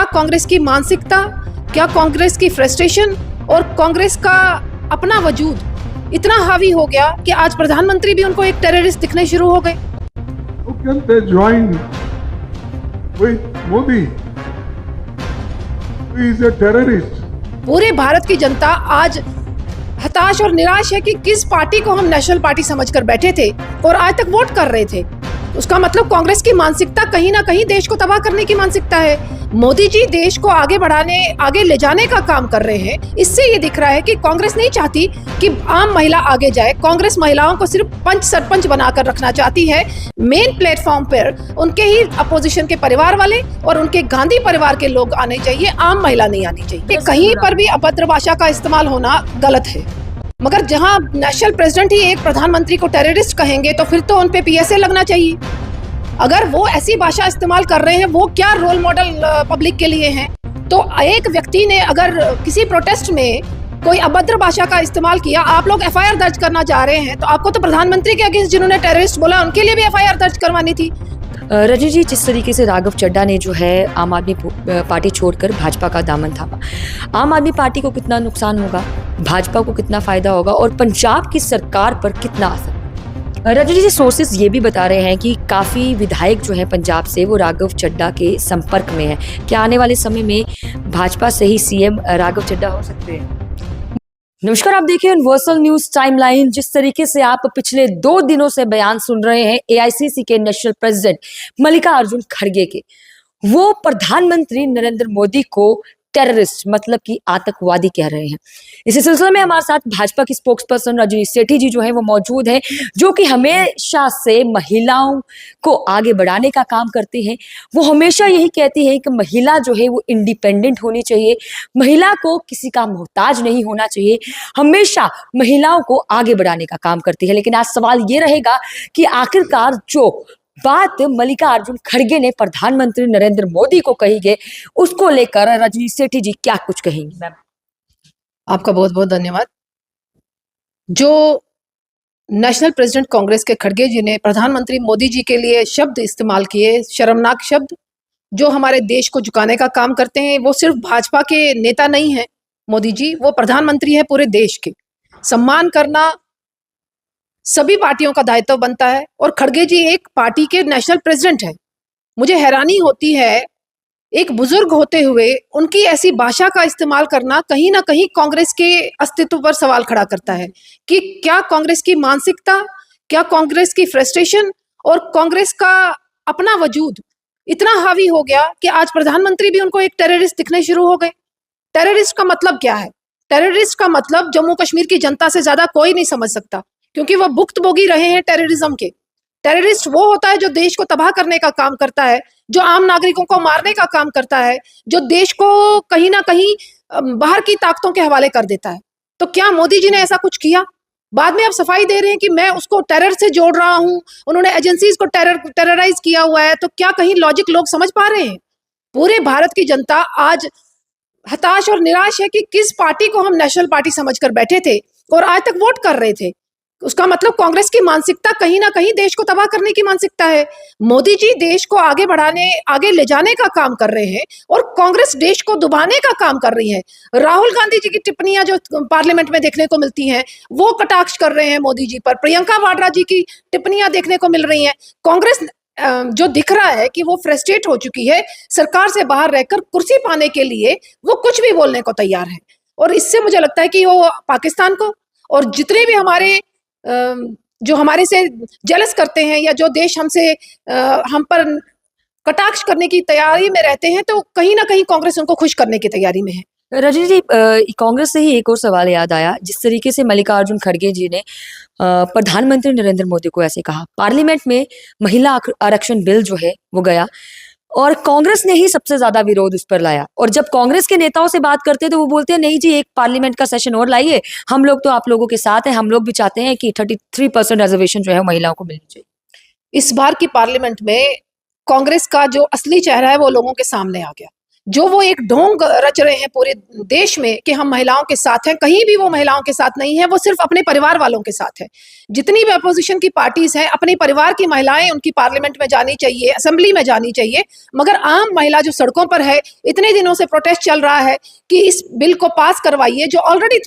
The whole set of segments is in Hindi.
कांग्रेस की मानसिकता, क्या कांग्रेस की फ्रस्ट्रेशन और कांग्रेस का अपना वजूद इतना हावी हो गया कि आज प्रधानमंत्री भी उनको एक टेररिस्ट दिखने शुरू हो गए। How can they join with Modi, who is a terrorist? पूरे भारत की जनता आज हताश और निराश है कि किस पार्टी को हम नेशनल पार्टी समझकर बैठे थे और आज तक वोट कर रहे थे। उसका मतलब कांग्रेस की मानसिकता कहीं ना कहीं देश को तबाह करने की मानसिकता है। मोदी जी देश को आगे बढ़ाने, आगे ले जाने का काम कर रहे हैं। इससे ये दिख रहा है कि कांग्रेस नहीं चाहती कि आम महिला आगे जाए। कांग्रेस महिलाओं को सिर्फ पंच सरपंच बनाकर रखना चाहती है। मेन प्लेटफॉर्म पर उनके ही अपोजिशन के परिवार वाले और उनके गांधी परिवार के लोग आने चाहिए, आम महिला नहीं आनी चाहिए। कहीं पर भी अभद्र भाषा का इस्तेमाल होना गलत है, मगर जहां नेशनल प्रेसिडेंट ही एक प्रधानमंत्री को टेररिस्ट कहेंगे तो फिर तो उन पे पीएसए लगना चाहिए। अगर वो ऐसी भाषा इस्तेमाल कर रहे हैं, वो क्या रोल मॉडल पब्लिक के लिए हैं? तो एक व्यक्ति ने अगर किसी प्रोटेस्ट में कोई अभद्र भाषा का इस्तेमाल किया, आप लोग एफआईआर दर्ज करना चाह रहे हैं, तो आपको तो प्रधानमंत्री के अगेंस्ट जिन्होंने टेररिस्ट बोला उनके लिए भी एफआईआर दर्ज करवानी थी। रजनी जी, जिस तरीके से राघव चड्ढा ने जो है आम आदमी पार्टी छोड़कर भाजपा का दामन थामा, आम आदमी पार्टी को कितना नुकसान होगा, भाजपा को कितना फायदा होगा और पंजाब की सरकार पर कितना असर? रजनी जी, सोर्सेस ये भी बता रहे हैं कि काफ़ी विधायक जो हैं पंजाब से वो राघव चड्ढा के संपर्क में हैं। क्या आने वाले समय में भाजपा से ही सीएम राघव चड्ढा हो सकते हैं? नमस्कार, आप देखिए यूनिवर्सल न्यूज टाइमलाइन। जिस तरीके से आप पिछले 2 दिनों से बयान सुन रहे हैं एआईसीसी के नेशनल प्रेसिडेंट मल्लिकार्जुन खड़गे के, वो प्रधानमंत्री नरेंद्र मोदी को टेररिस्ट मतलब कि आतंकवादी कह रहे हैं। इसी सिलसिले में हमारे साथ भाजपा की स्पोक्सपर्सन रजनी सेठी जी जो है वो मौजूद हैं, जो कि हमेशा से महिलाओं को आगे बढ़ाने का काम करती हैं। वो हमेशा यही कहती है कि महिला जो है वो इंडिपेंडेंट होनी चाहिए, महिला को किसी का मोहताज नहीं होना चाहिए, हमेशा महिलाओं को आगे बढ़ाने का काम करती है। लेकिन आज सवाल ये रहेगा कि आखिरकार जो बात मल्लिकार्जुन खड़गे ने प्रधानमंत्री नरेंद्र मोदी को कही है, उसको लेकर रजनी सेठी जी क्या कुछ कहेंगी? मैम, आपका बहुत बहुत धन्यवाद। जो नेशनल प्रेसिडेंट कांग्रेस के खड़गे जी ने प्रधानमंत्री मोदी जी के लिए शब्द इस्तेमाल किए, शर्मनाक शब्द, जो हमारे देश को झुकाने का काम करते हैं। वो सिर्फ भाजपा के नेता नहीं है मोदी जी, वो प्रधानमंत्री है पूरे देश के। सम्मान करना सभी पार्टियों का दायित्व बनता है और खड़गे जी एक पार्टी के नेशनल प्रेसिडेंट है। मुझे हैरानी होती है, एक बुजुर्ग होते हुए उनकी ऐसी भाषा का इस्तेमाल करना कहीं ना कहीं कांग्रेस के अस्तित्व पर सवाल खड़ा करता है कि क्या कांग्रेस की मानसिकता, क्या कांग्रेस की फ्रस्ट्रेशन और कांग्रेस का अपना वजूद इतना हावी हो गया कि आज प्रधानमंत्री भी उनको एक टेररिस्ट दिखने शुरू हो गए। टेररिस्ट का मतलब क्या है? टेररिस्ट का मतलब जम्मू कश्मीर की जनता से ज्यादा कोई नहीं समझ सकता, क्योंकि वो भुक्तभोगी रहे हैं टेररिज्म के। टेररिस्ट वो होता है जो देश को तबाह करने का काम करता है, जो आम नागरिकों को मारने का काम करता है, जो देश को कहीं ना कहीं बाहर की ताकतों के हवाले कर देता है। तो क्या मोदी जी ने ऐसा कुछ किया? बाद में आप सफाई दे रहे हैं कि मैं उसको टेरर से जोड़ रहा हूं, उन्होंने एजेंसीज को टेरराइज किया हुआ है। तो क्या कहीं लॉजिक लोग समझ पा रहे हैं? पूरे भारत की जनता आज हताश और निराश है कि किस पार्टी को हम नेशनल पार्टी समझकर बैठे थे और आज तक वोट कर रहे थे। उसका मतलब कांग्रेस की मानसिकता कहीं ना कहीं देश को तबाह करने की मानसिकता है। मोदी जी देश को आगे बढ़ाने, आगे ले जाने का काम कर रहे हैं और कांग्रेस देश को डुबाने का काम कर रही है। राहुल गांधी जी की टिप्पणियां जो पार्लियामेंट में देखने को मिलती हैं, वो कटाक्ष कर रहे हैं मोदी जी पर। प्रियंका वाड्रा जी की टिप्पणियां देखने को मिल रही हैं। कांग्रेस जो दिख रहा है कि वो फ्रस्ट्रेट हो चुकी है, सरकार से बाहर रहकर कुर्सी पाने के लिए वो कुछ भी बोलने को तैयार है। और इससे मुझे लगता है कि वो पाकिस्तान को और जितने भी हमारे जो हमारे से जेलस करते हैं या जो देश हमसे हम पर कटाक्ष करने की तैयारी में रहते हैं, तो कहीं ना कहीं कांग्रेस उनको खुश करने की तैयारी में है। रजनी जी, कांग्रेस से ही एक और सवाल याद आया। जिस तरीके से मल्लिकार्जुन खड़गे जी ने प्रधानमंत्री नरेंद्र मोदी को ऐसे कहा, पार्लियामेंट में महिला आरक्षण बिल जो है वो गया और कांग्रेस ने ही सबसे ज्यादा विरोध उस पर लाया। और जब कांग्रेस के नेताओं से बात करते हैं तो वो बोलते हैं नहीं जी, एक पार्लियामेंट का सेशन और लाइए, हम लोग तो आप लोगों के साथ हैं, हम लोग भी चाहते हैं कि 33% रिजर्वेशन जो है महिलाओं को मिलनी चाहिए। इस बार की पार्लियामेंट में कांग्रेस का जो असली चेहरा है वो लोगों के सामने आ गया। जो वो एक ढोंग रच रहे हैं पूरे देश में कि हम महिलाओं के साथ हैं, कहीं भी वो महिलाओं के साथ नहीं है, वो सिर्फ अपने परिवार वालों के साथ है। जितनी भी अपोजिशन की पार्टीज हैं, अपने परिवार की महिलाएं उनकी पार्लियामेंट में जानी चाहिए, असेंबली में जानी चाहिए, मगर आम महिला जो सड़कों पर है, इतने दिनों से प्रोटेस्ट चल रहा है कि इस बिल को पास करवाइए जो ऑलरेडी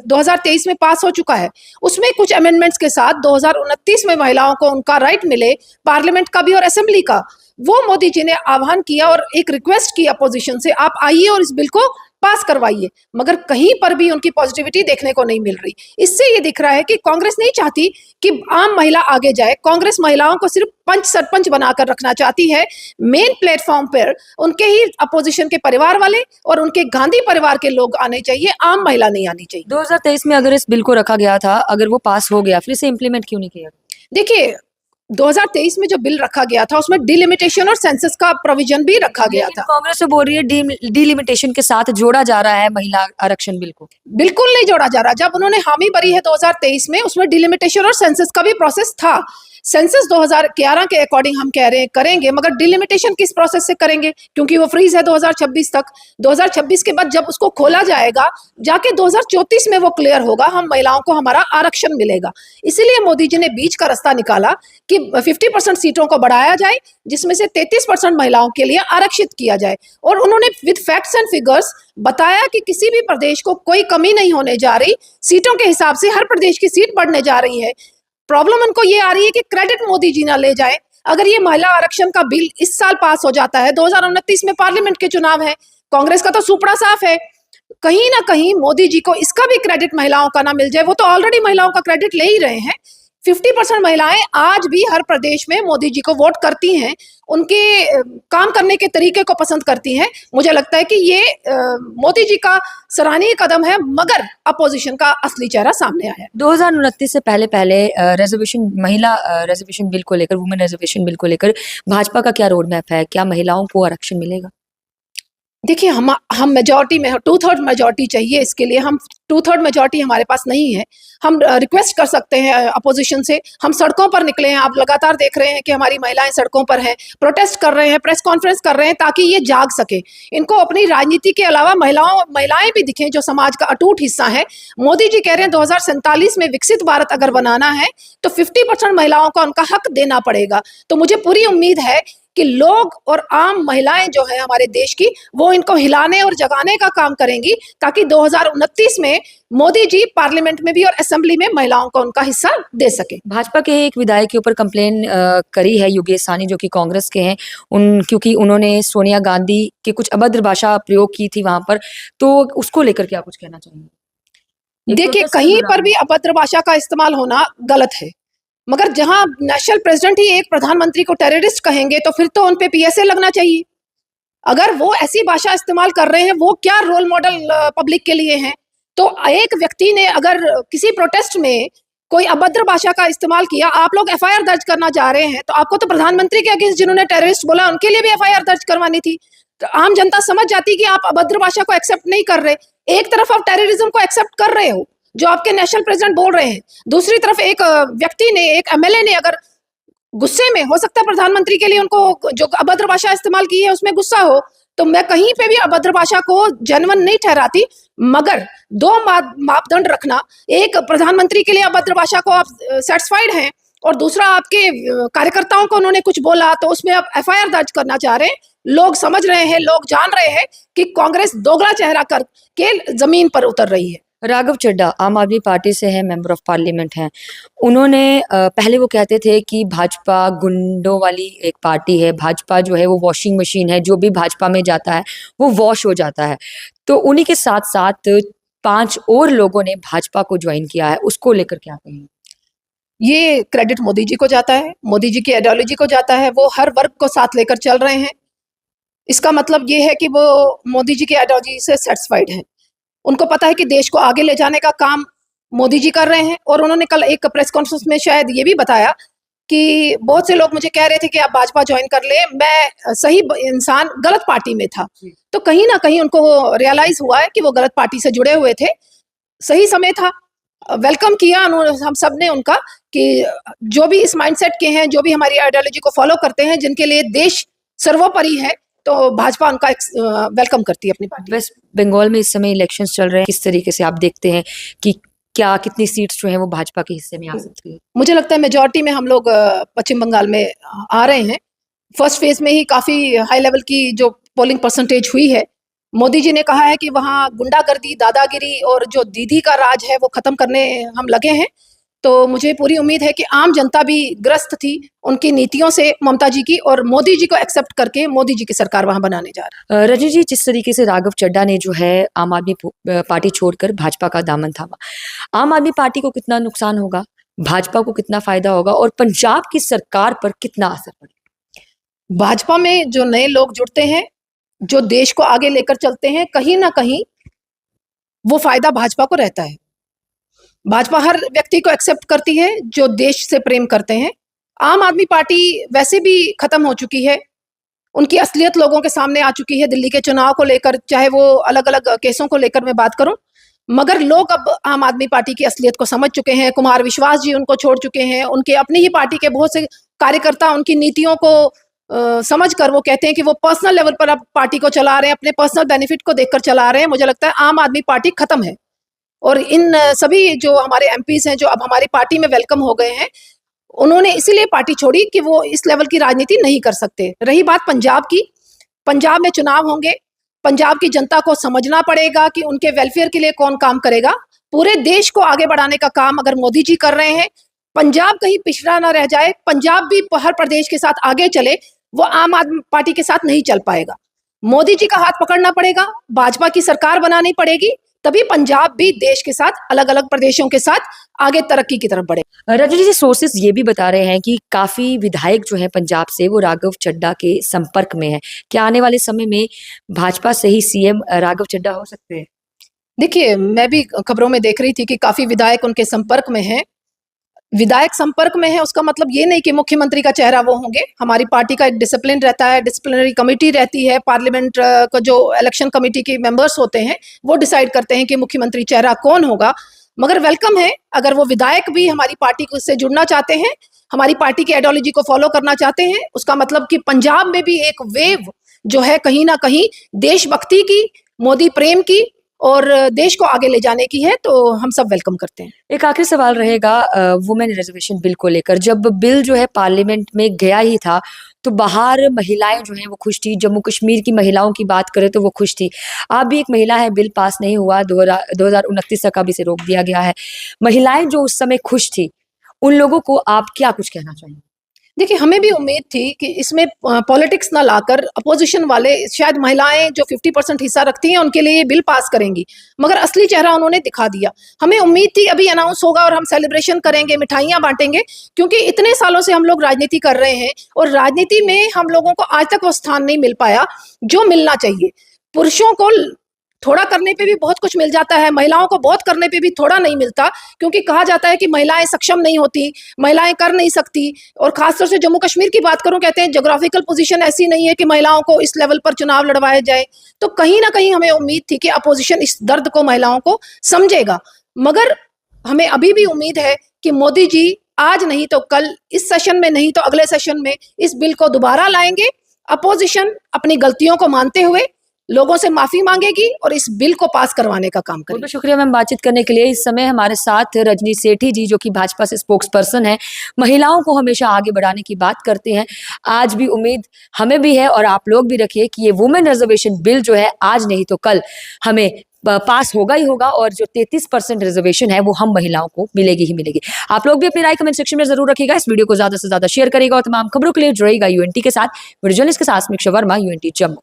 2023 में पास हो चुका है, उसमें कुछ अमेंडमेंट्स के साथ 2029 में महिलाओं को उनका राइट मिले, पार्लियामेंट का भी और असेंबली का। वो मोदी जी ने आह्वान किया और एक रिक्वेस्ट की अपोजिशन से, आप आइए और इस बिल को पास करवाइए, मगर कहीं पर भी उनकी पॉजिटिविटी देखने को नहीं मिल रही। इससे ये दिख रहा है कि कांग्रेस नहीं चाहती कि आम महिला आगे जाए। कांग्रेस महिलाओं को सिर्फ पंच सरपंच बनाकर रखना चाहती है। मेन प्लेटफॉर्म पर उनके ही अपोजिशन के परिवार वाले और उनके गांधी परिवार के लोग आने चाहिए, आम महिला नहीं आनी चाहिए। 2023 में अगर इस बिल को रखा गया था, अगर वो पास हो गया, फिर इसे इम्प्लीमेंट क्यों नहीं किया? देखिए, 2023 में जो बिल रखा गया था उसमें डिलिमिटेशन और सेंसस का प्रोविजन भी रखा गया था। कांग्रेस तो बोल रही है डिलिमिटेशन के साथ जोड़ा जा रहा है महिला आरक्षण बिल को। बिल्कुल नहीं जोड़ा जा रहा। जब उन्होंने हामी भरी है 2023 में, उसमें डिलिमिटेशन और सेंसस का भी प्रोसेस था। सेंसस 2011 के अकॉर्डिंग हम कह रहे हैं करेंगे, मगर डिलिमिटेशन किस प्रोसेस से करेंगे, क्योंकि वो फ्रीज है 2026 तक। 2026 के बाद जब उसको खोला जाएगा, जाके 2034 में वो क्लियर होगा, हम महिलाओं को हमारा आरक्षण मिलेगा। इसीलिए मोदी जी ने बीच का रास्ता निकाला कि 50% सीटों को बढ़ाया जाए, जिसमें से 33% महिलाओं के लिए आरक्षित किया जाए। और उन्होंने विद फैक्ट्स एंड फिगर्स बताया कि किसी भी प्रदेश को कोई कमी नहीं होने जा रही, सीटों के हिसाब से हर प्रदेश की सीट बढ़ने जा रही है। प्रॉब्लम उनको ये आ रही है कि क्रेडिट मोदी जी ना ले जाए। अगर ये महिला आरक्षण का बिल इस साल पास हो जाता है, 2029 में पार्लियामेंट के चुनाव है, कांग्रेस का तो सुपड़ा साफ है, कहीं ना कहीं मोदी जी को इसका भी क्रेडिट महिलाओं का ना मिल जाए। वो तो ऑलरेडी महिलाओं का क्रेडिट ले ही रहे हैं। 50% महिलाएं आज भी हर प्रदेश में मोदी जी को वोट करती हैं, उनके काम करने के तरीके को पसंद करती हैं। मुझे लगता है कि ये मोदी जी का सराहनीय कदम है, मगर अपोजिशन का असली चेहरा सामने आया है। 2029 से पहले पहले महिला रिजर्वेशन बिल को लेकर, वुमेन रिजर्वेशन बिल को लेकर भाजपा का क्या रोड मैप है? क्या महिलाओं को आरक्षण मिलेगा? देखिए, हम मेजॉरिटी में 2/3 मेजॉरिटी चाहिए। इसके लिए हम 2/3 मेजॉरिटी हमारे पास नहीं है। हम रिक्वेस्ट कर सकते हैं अपोजिशन से, हम सड़कों पर निकले हैं। आप लगातार देख रहे हैं कि हमारी महिलाएं सड़कों पर हैं, प्रोटेस्ट कर रहे हैं, प्रेस कॉन्फ्रेंस कर रहे हैं, ताकि ये जाग सके। इनको अपनी राजनीति के अलावा महिलाएं भी दिखें जो समाज का अटूट हिस्सा है। मोदी जी कह रहे हैं 2047 में विकसित भारत अगर बनाना है तो 50% महिलाओं को उनका हक देना पड़ेगा। तो मुझे पूरी उम्मीद है कि लोग और आम महिलाएं जो है हमारे देश की, वो इनको हिलाने और जगाने का काम करेंगी, ताकि 2029 में मोदी जी पार्लियामेंट में भी और असेंबली में महिलाओं को उनका हिस्सा दे सके। भाजपा के एक विधायक के ऊपर कंप्लेन करी है योगेश साहनी, जो कि कांग्रेस के हैं, क्योंकि उन्होंने सोनिया गांधी के कुछ अभद्र भाषा प्रयोग की थी वहां पर, तो उसको लेकर क्या कुछ कहना चाहेंगे? देखिए, कहीं पर भी अभद्र भाषा का इस्तेमाल होना गलत है, मगर जहां नेशनल प्रेसिडेंट ही एक प्रधानमंत्री को टेररिस्ट कहेंगे तो फिर तो उन पे पीएसए लगना चाहिए। अगर वो ऐसी भाषा इस्तेमाल कर रहे हैं, वो क्या रोल मॉडल पब्लिक के लिए हैं? तो एक व्यक्ति ने अगर किसी प्रोटेस्ट में कोई अभद्र भाषा का इस्तेमाल किया, आप लोग एफआईआर दर्ज करना चाह रहे हैं, तो आपको तो प्रधानमंत्री के अगेंस्ट जिन्होंने टेररिस्ट बोला उनके लिए भी एफआईआर दर्ज करवानी थी। तो आम जनता समझ जाती कि आप अभद्र भाषा को एक्सेप्ट नहीं कर रहे। एक तरफ आप टेररिज्म को एक्सेप्ट कर रहे हो जो आपके नेशनल प्रेसिडेंट बोल रहे हैं, दूसरी तरफ एक व्यक्ति ने, एक एमएलए ने अगर गुस्से में, हो सकता है प्रधानमंत्री के लिए उनको जो अभद्र भाषा इस्तेमाल की है उसमें गुस्सा हो, तो मैं कहीं पे भी अभद्र भाषा को जेन्युइन नहीं ठहराती। मगर दो मापदंड रखना, एक प्रधानमंत्री के लिए अभद्र भाषा को आप सेटिस्फाइड हैं और दूसरा आपके कार्यकर्ताओं को उन्होंने कुछ बोला तो उसमें आप एफआईआर दर्ज करना चाह रहे हैं। लोग समझ रहे हैं, लोग जान रहे हैं कि कांग्रेस दोगला चेहरा करके जमीन पर उतर रही है। राघव चड्ढा आम आदमी पार्टी से हैं, मेंबर ऑफ पार्लियामेंट हैं। उन्होंने पहले वो कहते थे कि भाजपा गुंडों वाली एक पार्टी है, भाजपा जो है वो वॉशिंग मशीन है, जो भी भाजपा में जाता है वो वॉश हो जाता है। तो उन्हीं के साथ साथ 5 और लोगों ने भाजपा को ज्वाइन किया है, उसको लेकर क्या कहेंगे? ये क्रेडिट मोदी जी को जाता है, मोदी जी की आइडियोलॉजी को जाता है। वो हर वर्ग को साथ लेकर चल रहे हैं। इसका मतलब ये है कि वो मोदी जी की आइडियोलॉजी से सेटिस्फाइड हैं। उनको पता है कि देश को आगे ले जाने का काम मोदी जी कर रहे हैं। और उन्होंने कल एक प्रेस कॉन्फ्रेंस में शायद ये भी बताया कि बहुत से लोग मुझे कह रहे थे कि आप भाजपा ज्वाइन कर ले, मैं सही इंसान गलत पार्टी में था। तो कहीं ना कहीं उनको रियलाइज हुआ है कि वो गलत पार्टी से जुड़े हुए थे। सही समय था, वेलकम किया हम सब ने उनका, कि जो भी इस माइंडसेट के हैं, जो भी हमारी आइडियोलॉजी को फॉलो करते हैं, जिनके लिए देश सर्वोपरि है, तो भाजपा उनका वेलकम करती है अपनी पार्टी। वेस्ट बंगाल में इस समय इलेक्शंस चल रहे हैं, किस तरीके से आप देखते हैं कि क्या कितनी सीट्स जो हैं वो भाजपा के हिस्से में आ सकती है? मुझे लगता है मेजॉरिटी में हम लोग पश्चिम बंगाल में आ रहे हैं। फर्स्ट फेज में ही काफी हाई लेवल की जो पोलिंग परसेंटेज हुई है। मोदी जी ने कहा है कि वहाँ गुंडागर्दी, दादागिरी और जो दीदी का राज है वो खत्म करने हम लगे हैं। तो मुझे पूरी उम्मीद है कि आम जनता भी ग्रस्त थी उनकी नीतियों से, ममता जी की, और मोदी जी को एक्सेप्ट करके मोदी जी की सरकार वहां बनाने जा रहा है। रजनी जी, जिस तरीके से राघव चड्ढा ने जो है आम आदमी पार्टी छोड़कर भाजपा का दामन थामा, आम आदमी पार्टी को कितना नुकसान होगा, भाजपा को कितना फायदा होगा और पंजाब की सरकार पर कितना असर पड़ेगा? भाजपा में जो नए लोग जुड़ते हैं, जो देश को आगे लेकर चलते हैं, कहीं ना कहीं वो फायदा भाजपा को रहता है। भाजपा हर व्यक्ति को एक्सेप्ट करती है जो देश से प्रेम करते हैं। आम आदमी पार्टी वैसे भी खत्म हो चुकी है, उनकी असलियत लोगों के सामने आ चुकी है। दिल्ली के चुनाव को लेकर, चाहे वो अलग अलग केसों को लेकर मैं बात करूं, मगर लोग अब आम आदमी पार्टी की असलियत को समझ चुके हैं। कुमार विश्वास जी उनको छोड़ चुके हैं। उनके अपनी ही पार्टी के बहुत से कार्यकर्ता उनकी नीतियों को समझ कर वो कहते हैं कि वो पर्सनल लेवल पर अब पार्टी को चला रहे हैं, अपने पर्सनल बेनिफिट को देखकर चला रहे हैं। मुझे लगता है आम आदमी पार्टी खत्म है। और इन सभी जो हमारे एमपीज हैं जो अब हमारी पार्टी में वेलकम हो गए हैं, उन्होंने इसीलिए पार्टी छोड़ी कि वो इस लेवल की राजनीति नहीं कर सकते। रही बात पंजाब की, पंजाब में चुनाव होंगे, पंजाब की जनता को समझना पड़ेगा कि उनके वेलफेयर के लिए कौन काम करेगा। पूरे देश को आगे बढ़ाने का काम अगर मोदी जी कर रहे हैं, पंजाब कहीं पिछड़ा ना रह जाए, पंजाब भी हर प्रदेश के साथ आगे चले, वो आम आदमी पार्टी के साथ नहीं चल पाएगा। मोदी जी का हाथ पकड़ना पड़ेगा, भाजपा की सरकार बनानी पड़ेगी, तभी पंजाब भी देश के साथ, अलग अलग प्रदेशों के साथ आगे तरक्की की तरफ बढ़े। रजनी जी, सोर्सेस ये भी बता रहे हैं कि काफी विधायक जो हैं पंजाब से वो राघव चड्ढा के संपर्क में हैं। क्या आने वाले समय में भाजपा से ही सीएम राघव चड्ढा हो सकते हैं? देखिए, मैं भी खबरों में देख रही थी कि काफी विधायक उनके संपर्क में हैं। विधायक संपर्क में है उसका मतलब ये नहीं कि मुख्यमंत्री का चेहरा वो होंगे। हमारी पार्टी का एक डिसिप्लिन रहता है, डिसिप्लिनरी कमेटी रहती है, पार्लियामेंट का जो इलेक्शन कमेटी के मेंबर्स होते हैं वो डिसाइड करते हैं कि मुख्यमंत्री चेहरा कौन होगा। मगर वेलकम है अगर वो विधायक भी हमारी पार्टी से जुड़ना चाहते हैं, हमारी पार्टी की आइडियोलॉजी को फॉलो करना चाहते हैं। उसका मतलब कि पंजाब में भी एक वेव जो है कहीं ना कहीं देशभक्ति की, मोदी प्रेम की और देश को आगे ले जाने की है, तो हम सब वेलकम करते हैं। एक आखिरी सवाल रहेगा वुमेन रिजर्वेशन बिल को लेकर। जब बिल जो है पार्लियामेंट में गया ही था तो बाहर महिलाएं जो हैं वो खुश थी। जम्मू कश्मीर की महिलाओं की बात करें तो वो खुश थी। आप भी एक महिला है, बिल पास नहीं हुआ, 2029 तक अभी से रोक दिया गया है। महिलाएं जो उस समय खुश थी, उन लोगों को आप क्या कुछ कहना चाहेंगे? देखिए, हमें भी उम्मीद थी कि इसमें पॉलिटिक्स ना लाकर अपोजिशन वाले, शायद महिलाएं जो 50% हिस्सा रखती हैं उनके लिए ये बिल पास करेंगी, मगर असली चेहरा उन्होंने दिखा दिया। हमें उम्मीद थी अभी अनाउंस होगा और हम सेलिब्रेशन करेंगे, मिठाइयां बांटेंगे, क्योंकि इतने सालों से हम लोग राजनीति कर रहे हैं और राजनीति में हम लोगों को आज तक वो स्थान नहीं मिल पाया जो मिलना चाहिए। पुरुषों को थोड़ा करने पे भी बहुत कुछ मिल जाता है, महिलाओं को बहुत करने पे भी थोड़ा नहीं मिलता, क्योंकि कहा जाता है कि महिलाएं सक्षम नहीं होती, महिलाएं कर नहीं सकती। और खासतौर से जम्मू कश्मीर की बात करूं, कहते हैं ज्योग्राफिकल पोजीशन ऐसी नहीं है कि महिलाओं को इस लेवल पर चुनाव लड़वाए जाए। तो कहीं ना कहीं हमें उम्मीद थी कि अपोजिशन इस दर्द को, महिलाओं को समझेगा। मगर हमें अभी भी उम्मीद है कि मोदी जी आज नहीं तो कल, इस सेशन में नहीं तो अगले सेशन में इस बिल को दोबारा लाएंगे। अपोजिशन अपनी गलतियों को मानते हुए लोगों से माफी मांगेगी और इस बिल को पास करवाने का काम करेगी। बहुत शुक्रिया मैम बातचीत करने के लिए। इस समय हमारे साथ रजनी सेठी जी, जो कि भाजपा से स्पोक्स पर्सन है, महिलाओं को हमेशा आगे बढ़ाने की बात करते हैं। आज भी उम्मीद हमें भी है और आप लोग भी रखिए कि ये वुमेन रिजर्वेशन बिल जो है आज नहीं तो कल हमें पास होगा ही होगा और जो 33% रिजर्वेशन है वो हम महिलाओं को मिलेगी ही मिलेगी। आप लोग भी अपनी राय कमेंट सेक्शन में जरूर रखिएगा। इस वीडियो को ज्यादा से ज्यादा शेयर करेगा और तमाम खबरों के लिए जुड़ेगा यूएनटी के साथ। वीडियो जर्नलिस्ट के साथ समीक्षा वर्मा, यूएनटी जम्मू।